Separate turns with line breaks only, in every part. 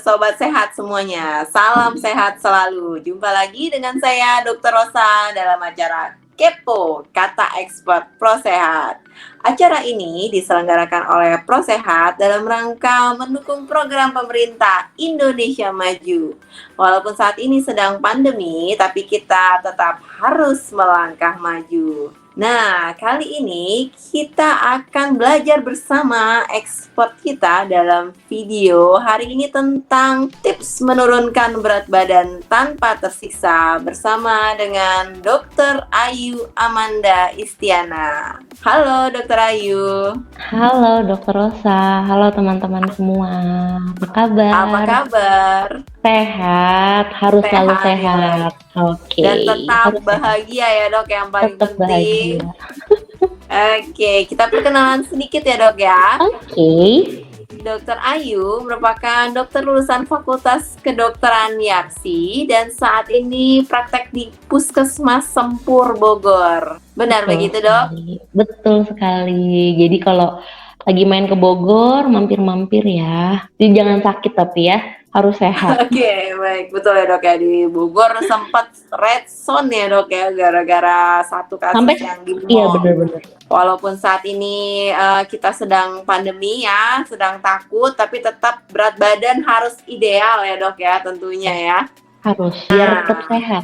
Sobat Sehat semuanya. Salam sehat selalu. Jumpa lagi dengan saya Dr. Rosa dalam acara Kepo, Kata Expert Pro Sehat. Acara ini diselenggarakan oleh Pro Sehat dalam rangka mendukung program pemerintah Indonesia Maju. Walaupun saat ini sedang pandemi, tapi kita tetap harus melangkah maju. Nah, kali ini kita akan belajar bersama expert kita dalam video hari ini tentang tips menurunkan berat badan tanpa tersiksa bersama dengan Dr. Ayu Amanda Istiana. Halo Dr. Ayu.
Halo Dr. Rosa, halo teman-teman semua. Apa kabar?
Apa kabar?
Sehat, harus selalu sehat. Oke.
Dan tetap bahagia ya dok, yang paling
tetap
penting.
Bahagia.
Oke, kita perkenalan sedikit ya dok ya.
Oke.
Dr. Ayu merupakan dokter lulusan Fakultas Kedokteran Yapsi dan saat ini praktek di Puskesmas Sempur Bogor. Benar begitu dok?
Betul sekali. Jadi kalau lagi main ke Bogor, mampir-mampir ya. Jadi jangan sakit tapi ya, harus sehat.
Oke, baik. Betul ya dok ya, di Bogor sempat red zone ya dok ya, gara-gara satu kasus yang di mall.
Iya benar-benar.
Walaupun saat ini kita sedang pandemi ya, sedang takut, tapi tetap berat badan harus ideal ya dok ya, tentunya ya.
Harus, biar tetap sehat.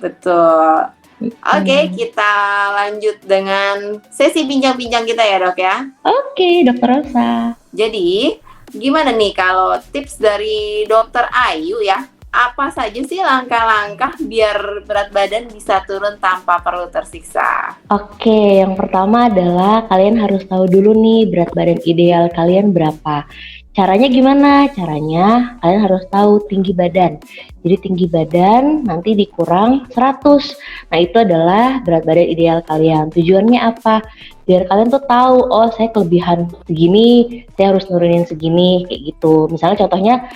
Betul. Oke, kita lanjut dengan sesi bincang-bincang kita ya dok ya.
Oke, Dr. Rosa.
Jadi, gimana nih kalau tips dari Dr. Ayu ya? Apa saja sih langkah-langkah biar berat badan bisa turun tanpa perlu tersiksa?
Oke, yang pertama adalah kalian harus tahu dulu nih berat badan ideal kalian berapa. Caranya gimana? Caranya kalian harus tahu tinggi badan. Jadi tinggi badan nanti dikurang 100. Nah itu adalah berat badan ideal kalian. Tujuannya apa? Biar kalian tuh tahu, oh saya kelebihan segini, saya harus nurunin segini, kayak gitu. Misalnya contohnya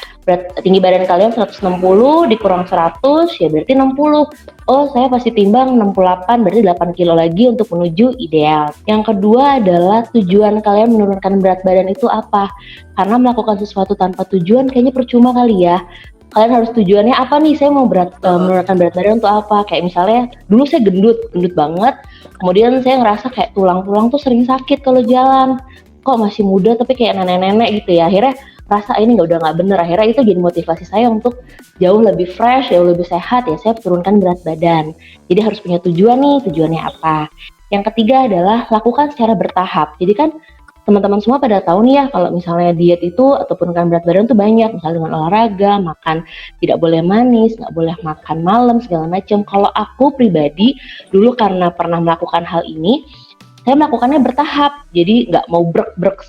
tinggi badan kalian 160 dikurang 100, ya berarti 60. Oh saya pasti timbang 68, berarti 8 kilo lagi untuk menuju ideal. Yang kedua adalah tujuan kalian menurunkan berat badan itu apa? Karena melakukan sesuatu tanpa tujuan kayaknya percuma kali ya. Kalian harus tujuannya apa nih, saya mau menurunkan berat badan untuk apa? Kayak misalnya dulu saya gendut banget, kemudian saya ngerasa kayak tulang-tulang tuh sering sakit kalau jalan, kok masih muda tapi kayak nenek-nenek gitu ya. Akhirnya rasa ini udah nggak bener, akhirnya itu jadi motivasi saya untuk jauh lebih fresh, jauh lebih sehat ya, saya turunkan berat badan. Jadi harus punya tujuan nih, tujuannya apa. Yang ketiga adalah lakukan secara bertahap. Jadi kan teman-teman semua pada tahu nih ya, kalau misalnya diet itu atau penurunkan berat badan tuh banyak, misalnya dengan olahraga, makan tidak boleh manis, nggak boleh makan malam, segala macam. Kalau aku pribadi, dulu karena pernah melakukan hal ini, saya melakukannya bertahap, jadi nggak mau brek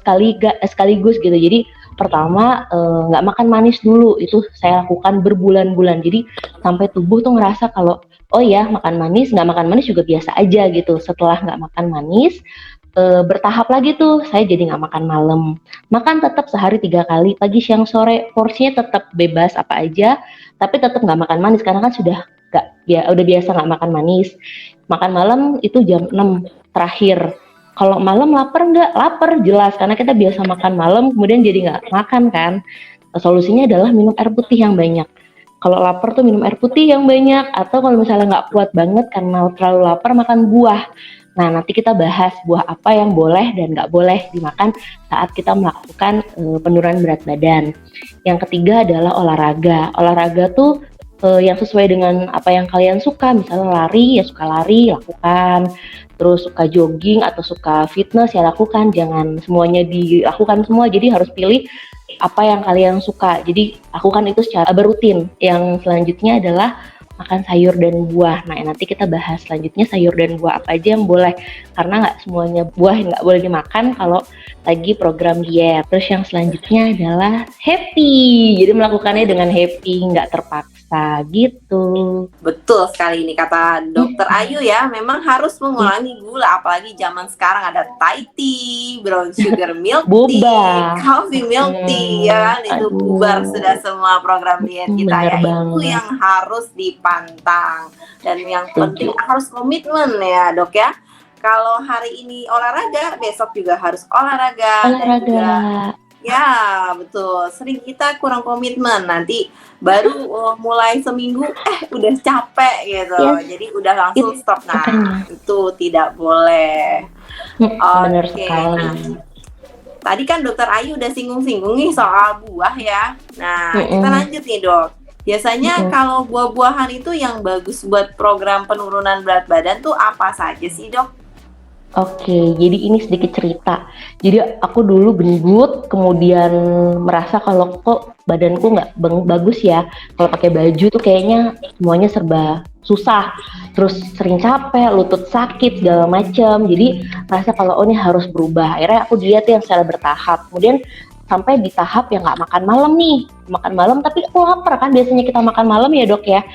sekaligus gitu. Jadi pertama nggak makan manis dulu, itu saya lakukan berbulan-bulan. Jadi sampai tubuh tuh ngerasa kalau oh ya makan manis, nggak makan manis juga biasa aja gitu. Setelah nggak makan manis, bertahap lagi tuh, saya jadi nggak makan malam, makan tetap sehari 3 kali, pagi, siang, sore, porsinya tetap bebas apa aja, tapi tetap nggak makan manis karena kan udah biasa nggak makan manis. Makan malam itu jam 6 terakhir. Kalau malam lapar nggak? Lapar jelas, karena kita biasa makan malam kemudian jadi nggak makan kan. Solusinya adalah minum air putih yang banyak. Kalau lapar tuh minum air putih yang banyak, atau kalau misalnya nggak kuat banget karena terlalu lapar, makan buah. Nah, nanti kita bahas buah apa yang boleh dan nggak boleh dimakan saat kita melakukan penurunan berat badan. Yang ketiga adalah olahraga. Olahraga tuh yang sesuai dengan apa yang kalian suka. Misalnya lari, ya suka lari, lakukan. Terus suka jogging atau suka fitness, ya lakukan. Jangan semuanya dilakukan semua, jadi harus pilih apa yang kalian suka. Jadi lakukan itu secara berutin. Yang selanjutnya adalah makan sayur dan buah. Nah, nanti kita bahas selanjutnya sayur dan buah apa aja yang boleh, karena nggak semuanya buah yang nggak boleh dimakan kalau lagi program diet. Terus yang selanjutnya adalah happy, jadi melakukannya dengan happy, nggak terpaksa gitu.
Betul sekali ini kata Dokter Ayu ya, memang harus mengurangi gula, apalagi zaman sekarang ada Thai tea, brown sugar milk tea, coffee milk tea, ya kan, itu bubar sudah semua program diet kita ya. Itu yang harus dipantang, dan yang penting harus komitmen ya dok ya. Kalau hari ini olahraga, besok juga harus olahraga. Dan juga Ya, betul. Sering kita kurang komitmen. Nanti baru mulai seminggu, udah capek gitu.
Yes,
Jadi udah langsung
itu
stop. Nah,
makanya.
itu tidak boleh.
Bener
Oke, nah
sekali.
tadi kan dokter Ayu udah singgung-singgung nih soal buah ya. Nah, kita
Mm-mm,
lanjut nih dok. Biasanya
mm-mm.
kalau buah-buahan itu yang bagus buat program penurunan berat badan tuh apa saja sih dok?
Oke, jadi ini sedikit cerita. Jadi aku dulu gendut, kemudian merasa kalau kok badanku nggak bagus ya. Kalau pakai baju tuh kayaknya semuanya serba susah. Terus sering capek, lutut sakit segala macam. Jadi merasa kalau oh ini harus berubah. Akhirnya aku dilihat yang secara bertahap. Kemudian sampai di tahap yang nggak makan malam nih, makan malam tapi aku lapar kan biasanya kita makan malam ya dok ya.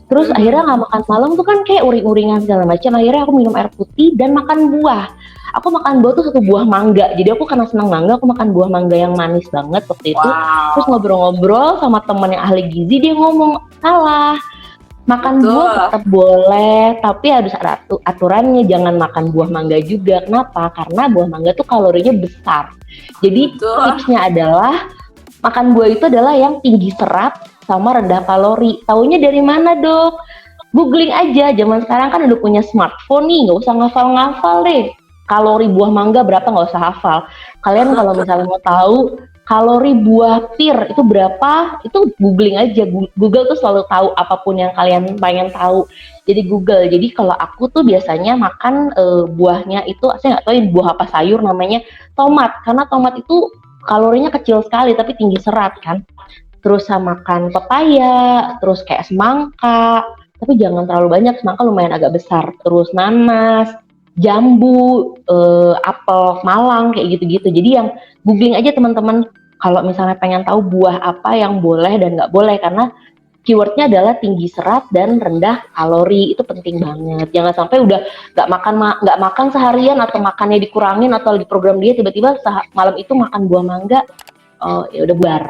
Terus akhirnya nggak makan malam tuh kan kayak uring-uringan segala macam. Akhirnya aku minum air putih dan makan buah. Aku makan buah tuh satu buah mangga. Jadi aku karena senang mangga, aku makan buah mangga yang manis banget waktu itu. Terus
Wow,
ngobrol-ngobrol sama temen yang ahli gizi, dia ngomong, salah, makan buah
betul.
tetap boleh, tapi harus ada aturannya. Jangan makan buah mangga juga. Kenapa? Karena buah mangga tuh kalorinya besar. Jadi
Betul.
tipsnya adalah makan buah itu adalah yang tinggi serat sama rendah kalori. Taunya dari mana dok? Googling aja. Zaman sekarang kan udah punya smartphone nih, nggak usah ngafal-ngafal deh. Kalori buah mangga berapa nggak usah hafal. Kalian kalau misalnya mau tahu kalori buah pir itu berapa, itu googling aja. Google tuh selalu tahu apapun yang kalian pengen tahu. Jadi Google. Jadi kalau aku tuh biasanya makan buahnya itu, saya nggak tahu ini buah apa sayur namanya tomat. Karena tomat itu kalorinya kecil sekali tapi tinggi serat kan. Terus sama makan pepaya, terus kayak semangka, tapi jangan terlalu banyak, semangka lumayan agak besar. Terus nanas, jambu, apel malang kayak gitu-gitu. Jadi yang googling aja teman-teman kalau misalnya pengen tahu buah apa yang boleh dan nggak boleh, karena keywordnya adalah tinggi serat dan rendah kalori. Itu penting banget. Jangan sampai udah nggak makan seharian atau makannya dikurangin atau di program dia tiba-tiba malam itu makan buah mangga, oh ya udah bubar,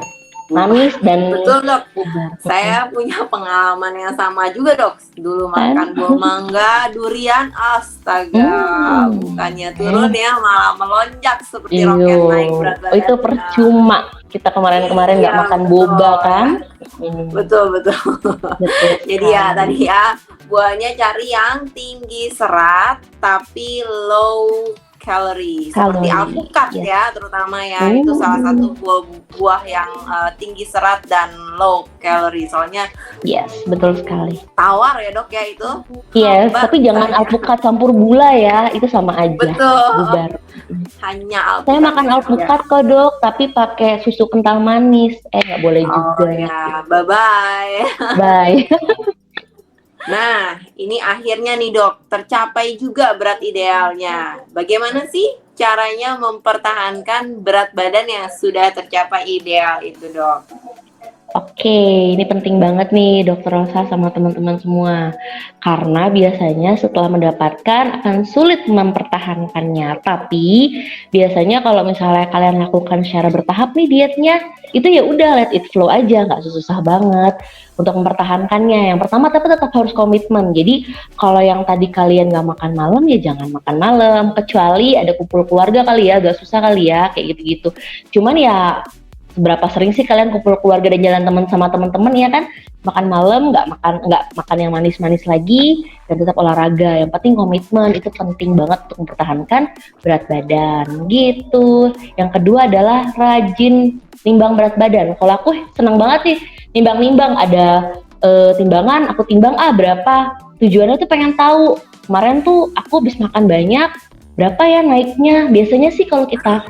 Wah,
nangis dan
betul dok.
bubar.
Saya punya pengalaman yang sama juga dok. Dulu
Kan?
makan buah mangga, durian, astaga,
Hmm.
bukannya turun ya, malah melonjak seperti
Iyo,
roket naik berat
oh, itu
badannya.
percuma. Kita kemarin-kemarin nggak
Iya
makan boba
betul,
kan? Hmm,
betul betul.
betul
Jadi ya
sekali.
tadi ya buahnya cari yang tinggi serat tapi low calorie seperti
Kalori,
alpukat
yes.
ya terutama ya itu salah satu buah yang tinggi serat dan low calorie soalnya
Yes, betul sekali.
tawar ya dok ya itu
Yes,
hambar
tapi jangan
rasanya.
alpukat campur gula ya, itu sama aja.
Betul,
Bubar.
hanya
Saya makan
alpukatnya saja.
alpukat kok dok, tapi pakai susu kental manis. Nggak boleh
Oh
juga.
ya, bye bye.
Bye.
Nah, ini akhirnya nih dok, tercapai juga berat idealnya. Bagaimana sih caranya mempertahankan berat badan yang sudah tercapai ideal itu dok?
Oke, ini penting banget nih Dokter Rosa sama teman-teman semua. Karena biasanya setelah mendapatkan akan sulit mempertahankannya. Tapi biasanya kalau misalnya kalian lakukan secara bertahap nih dietnya, itu ya udah let it flow aja, nggak susah banget untuk mempertahankannya. Yang pertama tapi tetap harus komitmen. Jadi kalau yang tadi kalian nggak makan malam ya jangan makan malam. Kecuali ada kumpul keluarga kali ya, agak susah kali ya kayak gitu-gitu. Cuman ya seberapa sering sih kalian kumpul keluarga dan jalan teman sama teman-teman ya kan, makan malam nggak makan yang manis-manis lagi dan tetap olahraga. Yang penting komitmen, itu penting banget untuk mempertahankan berat badan gitu. Yang kedua adalah rajin timbang berat badan. Kalau aku senang banget sih nimbang-nimbang, ada timbangan, aku timbang berapa, tujuannya tuh pengen tahu kemarin tuh aku habis makan banyak berapa ya naiknya. Biasanya sih kalau kita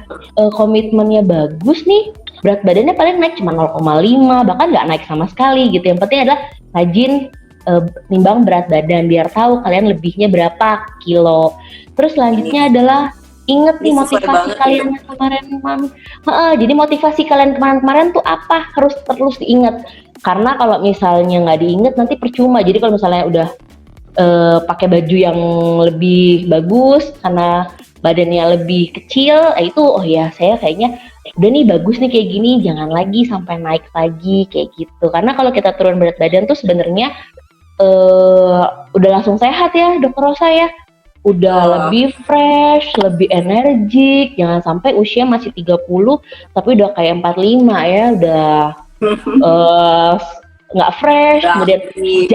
komitmennya bagus nih, berat badannya paling naik cuma 0,5, bahkan nggak naik sama sekali gitu. Yang penting adalah rajin nimbang berat badan biar tahu kalian lebihnya berapa kilo. Terus selanjutnya adalah inget nih
Ini sesuai
motivasi
banget
kalian
ya.
yang kemarin. Jadi motivasi kalian kemarin-kemarin tuh apa, harus terus diingat. Karena kalau misalnya nggak diingat nanti percuma. Jadi kalau misalnya udah pakai baju yang lebih bagus karena badannya lebih kecil, itu oh ya saya kayaknya udah nih bagus nih kayak gini, jangan lagi sampai naik lagi kayak gitu. Karena kalau kita turun berat badan tuh sebenarnya udah langsung sehat ya Dokter Rosa ya, udah
Betul.
lebih fresh, lebih energik. Jangan sampai usia masih 30 tapi udah kayak 45 ya, udah eh, nggak fresh, kemudian
Berarti,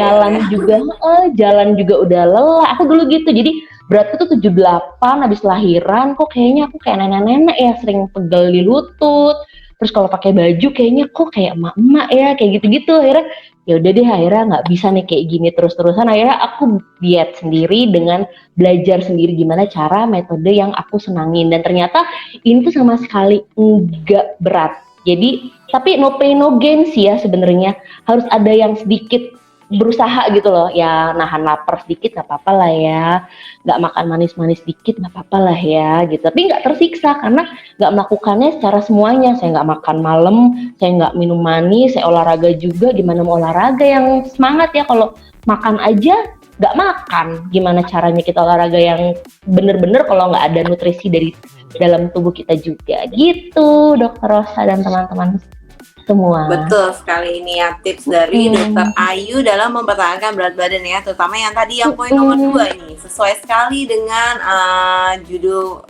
jalan juga udah lelah. Aku dulu gitu, jadi beratku tuh 78, habis lahiran kok kayaknya aku kayak nenek-nenek ya, sering pegel di lutut. Terus kalau pakai baju kayaknya kok kayak emak-emak ya, kayak gitu-gitu. Akhirnya ya udah deh, akhirnya nggak bisa nih kayak gini terus-terusan. Akhirnya aku diet sendiri dengan belajar sendiri gimana cara metode yang aku senangin, dan ternyata ini tuh sama sekali enggak berat. Jadi tapi no pain no gain sih ya sebenarnya, harus ada yang sedikit berusaha gitu loh ya, nahan lapar sedikit nggak apa-apa lah ya, nggak makan manis-manis sedikit nggak apa-apa lah ya gitu, tapi nggak tersiksa karena nggak melakukannya secara semuanya. Saya nggak makan malam, saya nggak minum manis, saya olahraga juga. Gimana mau olahraga yang semangat ya kalau makan aja nggak makan? Gimana caranya kita olahraga yang bener-bener kalau nggak ada nutrisi dari dalam tubuh kita juga gitu, Dokter Rosa dan teman-teman semua.
betul sekali, ini ya tips dari Dokter Ayu dalam mempertahankan berat badan ya, terutama yang tadi yang poin nomor 2 ini sesuai sekali dengan judul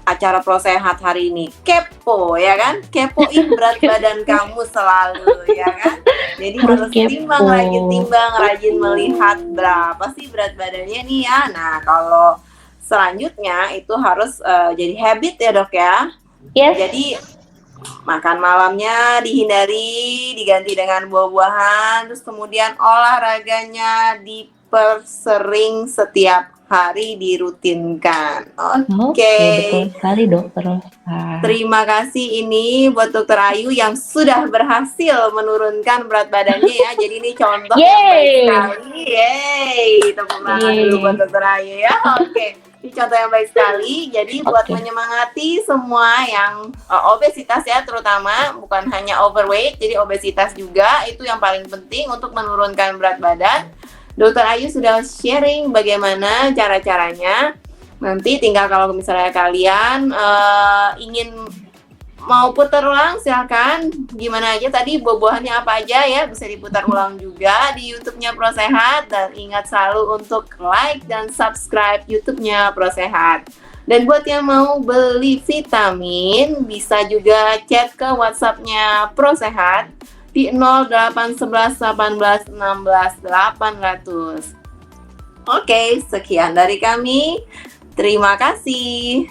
acara Pro Sehat hari ini, kepo ya kan, kepoin berat badan kamu selalu ya kan. Jadi harus timbang, rajin timbang, rajin melihat berapa sih berat badannya nih ya. Nah kalau selanjutnya itu harus jadi habit ya dok ya.
Yes.
Jadi makan malamnya dihindari, diganti dengan buah-buahan, terus kemudian olahraganya dipersering setiap hari, dirutinkan. Oke.
Betul sekali Dokter Rosa.
Terima kasih ini buat Dokter Ayu yang sudah berhasil menurunkan berat badannya ya. Jadi ini contoh yang baik sekali. Yeay, tepuk tangan dulu buat Dokter Ayu ya. Oke. Ini contoh yang baik sekali. Jadi buat menyemangati semua yang obesitas ya, terutama bukan hanya overweight, jadi obesitas juga itu yang paling penting untuk menurunkan berat badan. Dokter Ayu sudah sharing bagaimana cara-caranya. Nanti tinggal kalau misalnya kalian ingin mau putar ulang, silakan. Gimana aja tadi buah-buahannya apa aja ya, bisa diputar ulang juga di YouTube-nya Pro Sehat. Dan ingat selalu untuk like dan subscribe YouTube-nya Pro Sehat. Dan buat yang mau beli vitamin, bisa juga chat ke WhatsApp-nya Pro Sehat di 0811 18 16 800. Oke, sekian dari kami. Terima kasih.